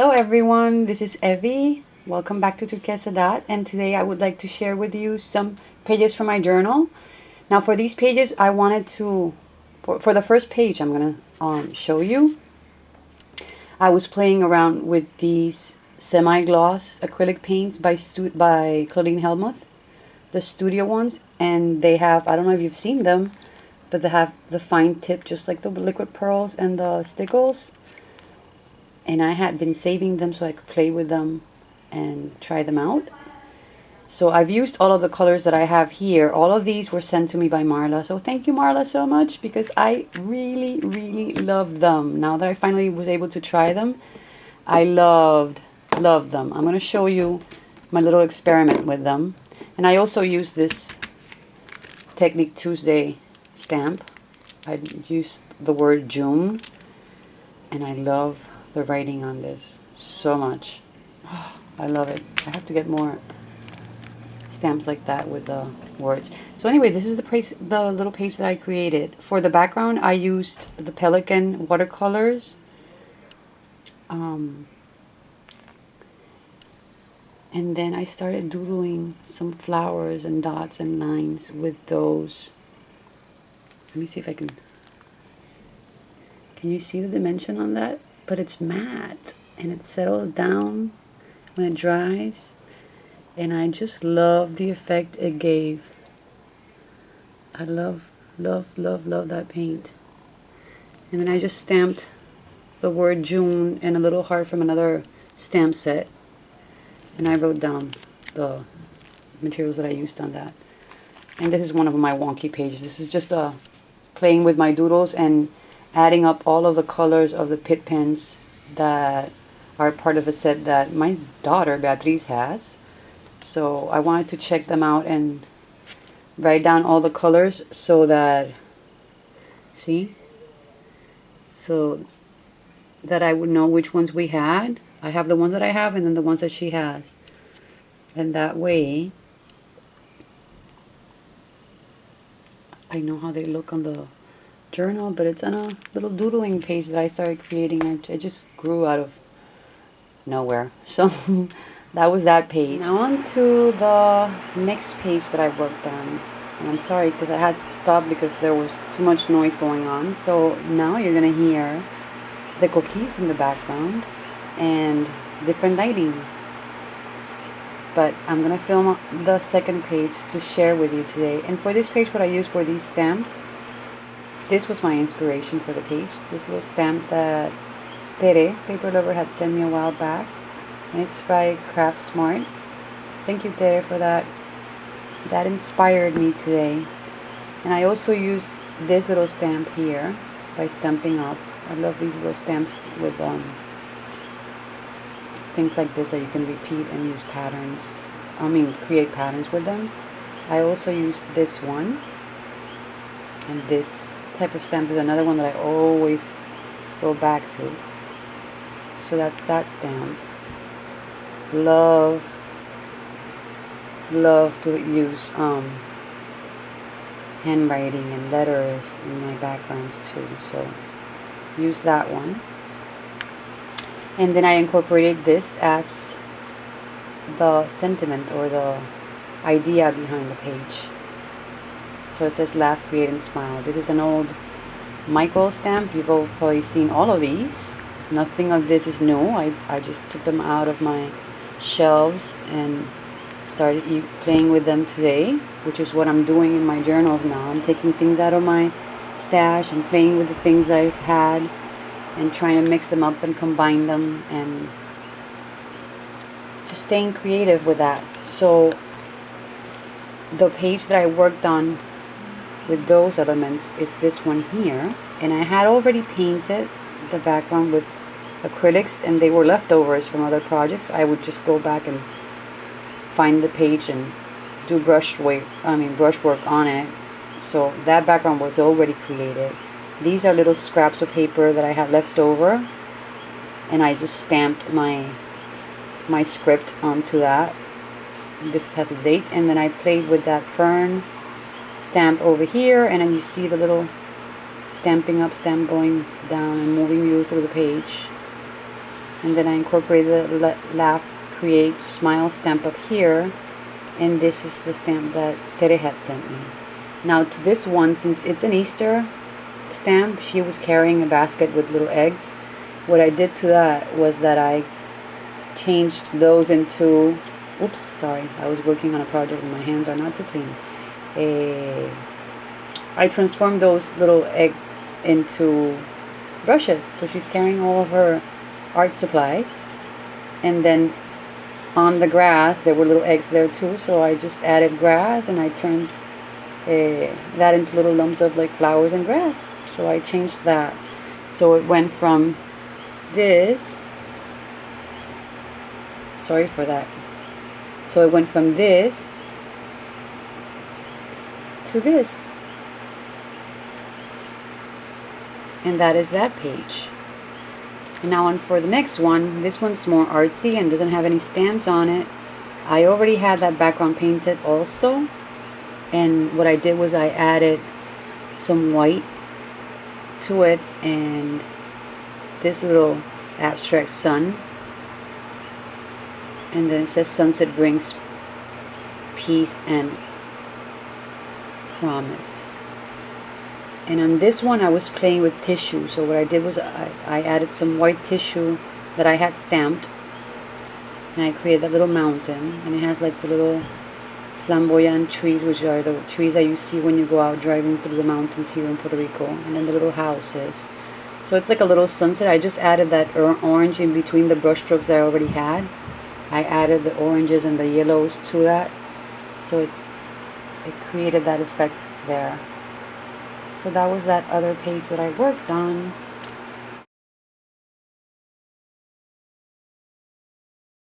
Hello everyone, this is Evie. Welcome back to Turquesa, and today I would like to share with you some pages from my journal. Now for these pages I wanted to, for the first page I'm going to show you. I was playing around with these semi-gloss acrylic paints by Claudine Helmuth, the studio ones, and they have, I don't know if you've seen them, but they have the fine tip just like the liquid pearls and the stickles. And I had been saving them so I could play with them and try them out. So I've used all of the colors that I have here. All of these were sent to me by Marla. So thank you, Marla, so much, because I really, really love them. Now that I finally was able to try them, I loved them. I'm going to show you my little experiment with them. And I also used this Technique Tuesday stamp. I used the word June, and I love the writing on this so much. Oh, I love it. I have to get more stamps like that with the words. So anyway, this is the little page that I created. For the background, I used the Pelican watercolors. And then I started doodling some flowers and dots and lines with those. Let me see if I can you see the dimension on that? But it's matte and it settles down when it dries, and I just love the effect it gave. I love that paint. And then I just stamped the word June and a little heart from another stamp set, and I wrote down the materials that I used on that. And this is one of my wonky pages. This is just playing with my doodles and adding up all of the colors of the pit pens that are part of a set that my daughter Beatriz has. So I wanted to check them out and write down all the colors so that, see, so that I would know which ones we had. I have the ones that I have and then the ones that she has. And that way I know how they look on the journal, but it's on a little doodling page that I started creating. It just grew out of nowhere. So that was that page. Now on to the next page that I worked on. And I'm sorry because I had to stop because there was too much noise going on. So now you're going to hear the cookies in the background and different lighting. But I'm going to film the second page to share with you today. And for this page what I used were these stamps. This was my inspiration for the page. This little stamp that Tere, Paper Lover, had sent me a while back. And it's by Craft Smart. Thank you, Tere, for that. That inspired me today. And I also used this little stamp here by Stamping Up. I love these little stamps with things like this that you can repeat and use patterns. Create patterns with them. I also used this one. And this type of stamp is another one that I always go back to. So that's that stamp. Love to use handwriting and letters in my backgrounds too. So use that one. And then I incorporated this as the sentiment or the idea behind the page. So it says laugh, create, and smile. This is an old Michael stamp. You've all probably seen all of these. Nothing of this is new. I just took them out of my shelves and started playing with them today, which is what I'm doing in my journals now. I'm taking things out of my stash and playing with the things I've had and trying to mix them up and combine them and just staying creative with that. So the page that I worked on with those elements is this one here, and I had already painted the background with acrylics and they were leftovers from other projects. I would just go back and find the page and do brushwork on it. So that background was already created. These are little scraps of paper that I had left over, and I just stamped my script onto that. This has a date, and then I played with that fern stamp over here, and then you see the little Stamping Up stamp going down and moving you through the page. And then I incorporated the laugh create smile stamp up here, and this is the stamp that Tere had sent me. Now to this one, since it's an Easter stamp, she was carrying a basket with little eggs. What I did to that was that I changed those into, oops, sorry, I was working on a project and my hands are not too clean. I transformed those little eggs into brushes, so she's carrying all of her art supplies. And then on the grass there were little eggs there too, so I just added grass and I turned that into little lumps of like flowers and grass. So I changed that, so it went from this, sorry for that, so it went from this to this, and that is that page. Now on for the next one, this one's more artsy and doesn't have any stamps on it. I already had that background painted also, and what I did was I added some white to it and this little abstract sun, and then it says sunset brings peace and promise. And on this one I was playing with tissue, so what I did was I added some white tissue that I had stamped, and I created that little mountain, and it has like the little flamboyant trees, which are the trees that you see when you go out driving through the mountains here in Puerto Rico, and then the little houses. So it's like a little sunset. I just added that orange in between the brush strokes that I already had. I added the oranges and the yellows to that, so it created that effect there. So that was that other page that I worked on.